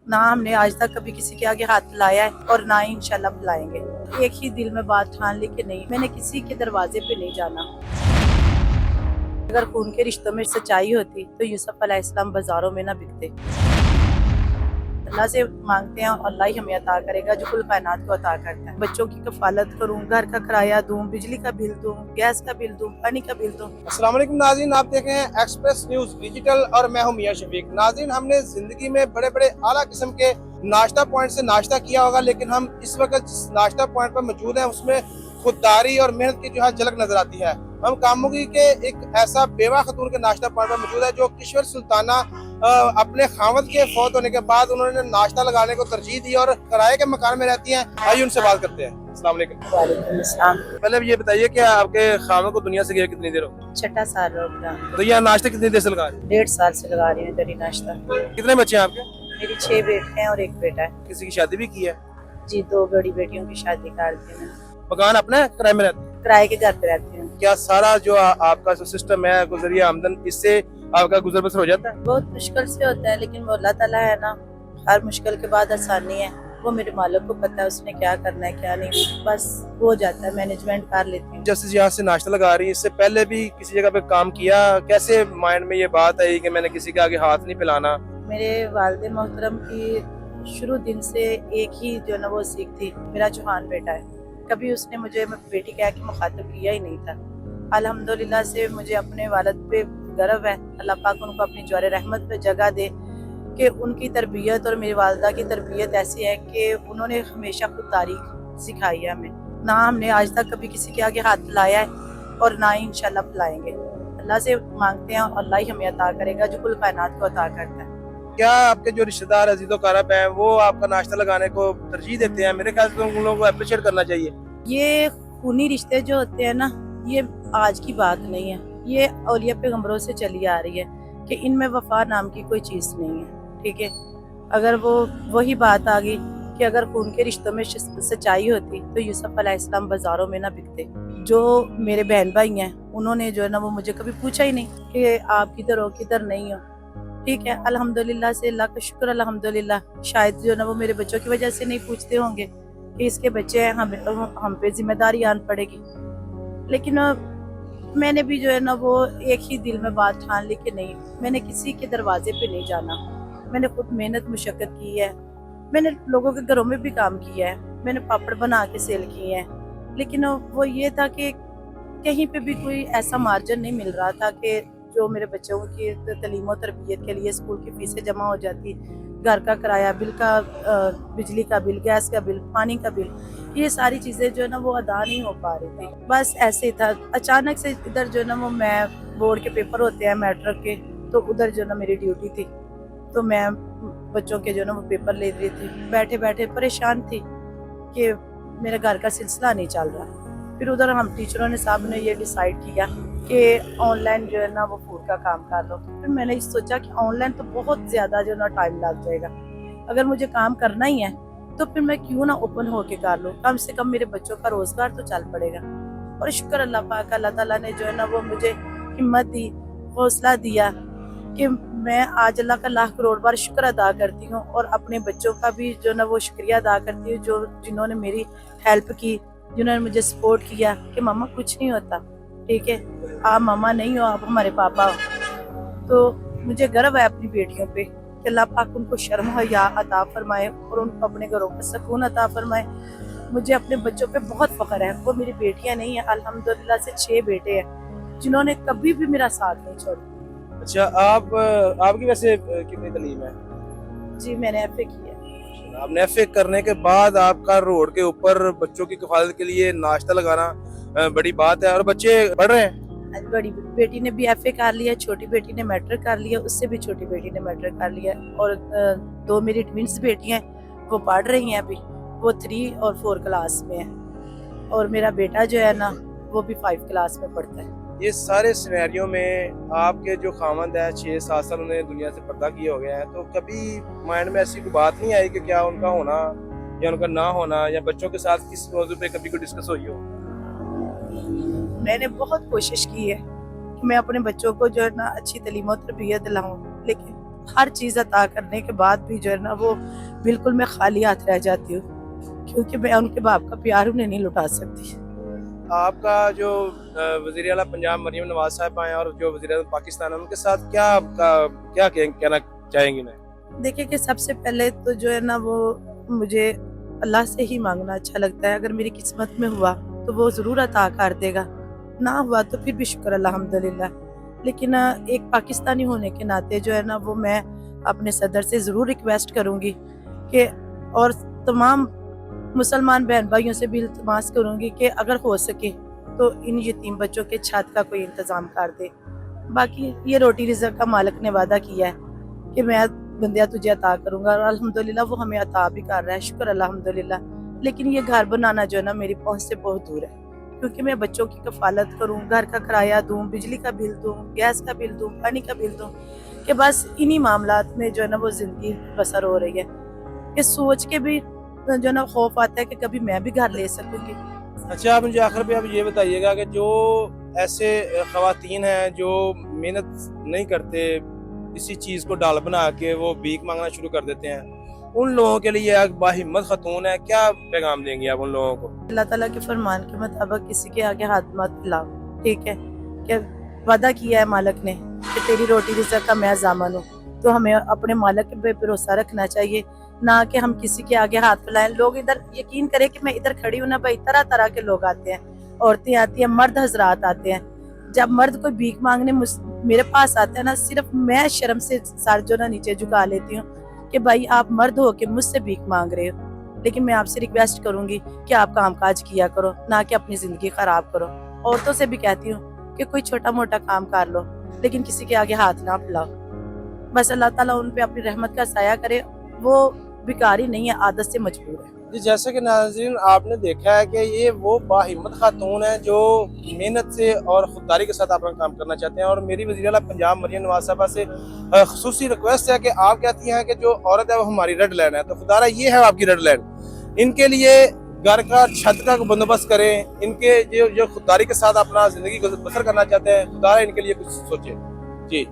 ना हमने आज तक कभी किसी के आगे हाथ लाया है और ना ही इंशाल्लाह बुलाएंगे। एक ही दिल में बात ठान ली कि नहीं, मैंने किसी के दरवाजे पे नहीं जाना। अगर खून के रिश्तों में सच्चाई होती तो यूसुफ अलैहिस्सलाम बाजारों में ना बिकते। अल्लाह से मांगते हैं और अल्लाह ही हमें अता करेगा जो कुल कायनात को अता करता है। बच्चों की कफालत करूं, घर का किराया दूं, बिजली का बिल दूं, गैस का बिल दूं, पानी का बिल दूं। अस्सलाम वालेकुम नाज़रीन, आप देख रहे हैं एक्सप्रेस न्यूज डिजिटल और मैं हूं मियां शफीक। नाज़रीन, हमने जिंदगी में बड़े बड़े आला किस्म के नाश्ता पॉइंट से नाश्ता किया होगा, लेकिन हम इस वक्त जिस नाश्ता पॉइंट पर मौजूद हैं उसमें खुददारी और मेहनत की जो है झलक नजर आती है। हम कामुगी के एक ऐसा बेवा खतून के नाश्ता पॉइंट पर मौजूद है जो किश्वर सुल्ताना अपने खावत के फौत होने के बाद उन्होंने नाश्ता लगाने को तरजीह दी और किराए के मकान में रहती हैं। आइए उनसे बात करते हैं। अस्सलाम वालेकुम। वालेकुम अस्सलाम। पहले ये बताइए कि आपके खावत को दुनिया से गए कितनी देर हो? छठा साल हो गया। तो यहाँ नाश्ते कितनी देर से लगा रहे 1.5 साल से लगा रही हूँ दरी नाश्ता। कितने बच्चे हैं आपके? मेरी 6 बेटे हैं और 1 बेटा है। किसी की शादी भी की है? जी, 2 बड़ी बेटियों की शादी कर दी मैंने। मकान अपना है, किराए में रहते हैं? किराए के घर पे रहती हूँ। क्या सारा जो आपका जो सिस्टम है गुजरिया आमदन, इससे आपका गुजर बसर हो जाता है? बहुत मुश्किल से होता है, लेकिन वो अल्लाह ताला है ना, हर मुश्किल के बाद आसानी है। वो मेरे मालिक को पता है उसने क्या करना है क्या नहीं, बस हो जाता है, मैनेजमेंट कर लेती हूँ। जैसे यहाँ से नाश्ता लगा रही है, इससे पहले भी किसी जगह पे काम किया? कैसे माइंड में ये बात आई कि मैंने किसी के आगे हाथ नहीं फैलाना? मेरे वालिद मोहतरम की शुरू दिन से एक ही जो ना वो सीख थी, मेरा चौहान बेटा है, कभी उसने मुझे बेटी कह के मुखातिब किया ही नहीं था। अल्हम्दुलिल्लाह से मुझे अपने वालिद पे गर्व है। अल्लाह पाक उनको अपनी ज्वार रहमत पे जगह दे कि उनकी तरबियत और मेरी वालदा की तरबियत ऐसी है कि उन्होंने हमेशा खुद तारीख सिखाई है हमें। ना हमने आज तक कभी किसी के आगे हाथ लाया है और ना ही इंशाल्लाह बुलाएंगे। अल्लाह से मांगते हैं और अल्लाह ही हमें अता करेगा जो कुल कायनात को अता करता है। क्या आपके जो रिश्तेदार अजीज़ो कारब हैं वो आपका नाश्ता लगाने को तरजीह देते हैं? मेरे ख्याल से तो उन लोगों को अप्रिशिएट करना चाहिए। ये खूनी रिश्ते जो होते हैं ना, ये आज की बात नहीं है, ये औलिया पैगंबरों से चली आ रही है कि इनमें वफा नाम की कोई चीज़ नहीं है। ठीक है, अगर वो वही बात आ गई कि अगर खून के रिश्तों में सच्चाई होती तो यूसुफ अलैहिस्सलाम बाजारों में ना बिकते। जो मेरे बहन भाई हैं उन्होंने जो है ना वो मुझे कभी पूछा ही नहीं कि आप किधर हो किधर नहीं हो। ठीक है, अल्हम्दुलिल्लाह से, अल्लाह का शुक्र अल्हम्दुलिल्लाह। शायद जो है ना वो मेरे बच्चों की वजह से नहीं पूछते होंगे कि इसके बच्चे हैं, हम पे जिम्मेदारी आन पड़ेगी। लेकिन मैंने भी जो है ना वो एक ही दिल में बात ठान ली कि नहीं, मैंने किसी के दरवाजे पे नहीं जाना। मैंने खुद मेहनत मुशक्कत की है, मैंने लोगों के घरों में भी काम किया है, मैंने पापड़ बना के सेल किए हैं। लेकिन वो ये था कि कहीं पे भी कोई ऐसा मार्जिन नहीं मिल रहा था कि जो मेरे बच्चों की तलीम और तरबियत के लिए स्कूल की फीसें जमा हो जाती, घर का किराया, बिल का, बिजली का बिल, गैस का बिल, पानी का बिल, ये सारी चीज़ें जो है ना वो अदा नहीं हो पा रही थी। बस ऐसे ही था। अचानक से इधर जो है ना वो मैं बोर्ड के पेपर होते हैं मैट्रिक के, तो उधर जो है ना मेरी ड्यूटी थी, तो मैं बच्चों के जो है ना वो पेपर ले रही थी। बैठे बैठे परेशान थी कि मेरे घर का सिलसिला नहीं चल रहा। फिर उधर हम टीचरों ने साहब ने ये डिसाइड किया कि ऑनलाइन जो है ना वो फूड का काम कर लो। फिर मैंने सोचा कि ऑनलाइन तो बहुत ज़्यादा जो है ना टाइम लग जाएगा, अगर मुझे काम करना ही है तो फिर मैं क्यों ना ओपन होके कर लूँ, कम से कम मेरे बच्चों का रोज़गार तो चल पड़ेगा। और शुक्र अल्लाह पाक, अल्लाह ताला ने जो है ना वो मुझे हिम्मत दी, हौसला दिया कि मैं आज अल्लाह का लाख करोड़ बार शुक्र अदा करती हूँ और अपने बच्चों का भी जो ना वो शुक्रिया अदा करती हूँ जो जिन्होंने मेरी हेल्प की, जिन्होंने मुझे सपोर्ट किया कि मामा कुछ नहीं होता, ठीक है, आप मामा नहीं हो, आप हमारे पापा हो। तो मुझे गर्व है अपनी बेटियों पे कि अल्लाह पाक उनको शर्म हया अता फरमाए और उनको अपने घरों पर सुकून अता फरमाए। मुझे अपने बच्चों पे बहुत फख्र है। वो मेरी बेटियां नहीं है, अल्हम्दुलिल्लाह से 6 बेटे हैं जिन्होंने कभी भी मेरा साथ नहीं छोड़ा। अच्छा, आपकी वैसे कितनी तालीम है? जी, मैंने एफए किया। आपने एफए करने के बाद आपका रोड के ऊपर बच्चों की कफालत के लिए नाश्ता लगाना बड़ी बात है। और बच्चे पढ़ रहे हैं? बड़ी बेटी ने भी एफए कर लिया, छोटी बेटी ने मैट्रिक कर लिया, उससे भी छोटी बेटी ने मैट्रिक कर लिया, और 2 मेरी ट्विंस बेटियां वो पढ़ रही हैं अभी, वो 3 और 4 क्लास में है, और मेरा बेटा जो है ना वो भी 5 क्लास में पढ़ता है। ये सारे सिनेरियो में आपके जो खामद है 6-7 साल उन्हें दुनिया से पर्दा किए हो गए हैं, तो कभी माइंड में ऐसी कोई बात नहीं आई कि क्या उनका होना या उनका ना होना, या बच्चों के साथ किस मौजू पे कभी कोई डिस्कस हुई हो? मैंने बहुत कोशिश की है कि मैं अपने बच्चों को जो है ना अच्छी तालीम और तरबियत दिलाऊं, लेकिन ہر چیز عطا کرنے کے بعد بھی جو ہے نا وہ بالکل میں خالی ہاتھ رہ جاتی ہوں، کیونکہ میں ان کے باپ کا پیار انہیں نہیں لٹا سکتی۔ آپ کا جو وزیر اعلیٰ پنجاب مریم نواز صاحب ہیں اور جو وزیر اعظم پاکستان ہیں ان کے ساتھ کیا کہنا چاہیں گے؟ دیکھیں کہ سب سے پہلے تو جو ہے نا وہ مجھے اللہ سے ہی مانگنا اچھا لگتا ہے، اگر میری قسمت میں ہوا تو وہ ضرور عطا کر دے گا، نہ ہوا تو پھر بھی شکر الحمدللہ۔ لیکن ایک پاکستانی ہونے کے ناطے جو ہے نا وہ میں اپنے صدر سے ضرور ریکویسٹ کروں گی کہ، اور تمام مسلمان بہن بھائیوں سے بھی التماس کروں گی کہ اگر ہو سکے تو ان یتیم بچوں کے چھت کا کوئی انتظام کر دے۔ باقی یہ روٹی رزق کا مالک نے وعدہ کیا ہے کہ میں بندیا تجھے عطا کروں گا، اور الحمدللہ وہ ہمیں عطا بھی کر رہا ہے، شکر الحمدللہ۔ لیکن یہ گھر بنانا جو ہے نا میری پہنچ سے بہت دور ہے، کیونکہ میں بچوں کی کفالت کروں، گھر کا کرایہ دوں، بجلی کا بل دوں، گیس کا بل دوں، پانی کا بل دوں، کہ بس انہی معاملات میں جو ہے نا وہ زندگی بسر ہو رہی ہے، کہ سوچ کے بھی جو ہے نا خوف آتا ہے کہ کبھی میں بھی گھر لے سکوں گی۔ اچھا، آپ مجھے آخر پہ آپ یہ بتائیے گا کہ جو ایسے خواتین ہیں جو محنت نہیں کرتے، اسی چیز کو ڈال بنا کے وہ بھیک مانگنا شروع کر دیتے ہیں، ان لوگوں کے لیے ایک باہمت خاتون ہے، کیا پیغام دیں گے آپ ان لوگوں کو؟ اللہ تعالیٰ کے فرمان کے مطابق کسی کے آگے ہاتھ مت پھیلاؤ، ٹھیک ہے؟ کہ وعدہ کیا ہے مالک نے کہ تیری روٹی رزق کا میں ضامن ہوں، تو ہمیں اپنے مالک پہ بھروسہ رکھنا چاہیے، نہ کہ ہم کسی کے آگے ہاتھ پھیلائیں۔ لوگ ادھر یقین کریں کہ میں ادھر کھڑی ہوں نا بھائی، طرح طرح کے لوگ آتے ہیں، عورتیں آتی ہیں، مرد حضرات آتے ہیں۔ جب مرد کوئی بھیک مانگنے میرے پاس آتے ہیں نا، صرف میں شرم سے سر جو نا نیچے جھکا لیتی ہوں کہ بھائی آپ مرد ہو کے مجھ سے بھیک مانگ رہے ہو، لیکن میں آپ سے ریکویسٹ کروں گی کہ آپ کام کاج کیا کرو، نہ کہ اپنی زندگی خراب کرو۔ عورتوں سے بھی کہتی ہوں کہ کوئی چھوٹا موٹا کام کر لو، لیکن کسی کے آگے ہاتھ نہ پھیلاؤ۔ بس اللہ تعالیٰ ان پہ اپنی رحمت کا سایہ کرے، وہ بیکاری نہیں ہے، عادت سے مجبور ہے۔ جی، جیسا کہ ناظرین آپ نے دیکھا ہے کہ یہ وہ باہمت خاتون ہیں جو محنت سے اور خودداری کے ساتھ اپنا کام کرنا چاہتے ہیں، اور میری وزیر اعلیٰ پنجاب مریم نواز صاحبہ سے خصوصی ریکویسٹ ہے کہ آپ کہتی ہیں کہ جو عورت ہے وہ ہماری ریڈ لائن ہے، تو خدارہ یہ ہے آپ کی ریڈ لائن، ان کے لیے گھر کا چھت کا بندوبست کریں، ان کے جو خودداری کے ساتھ اپنا زندگی بسر کرنا چاہتے ہیں، خدارہ ان کے لیے کچھ سوچیں۔ جی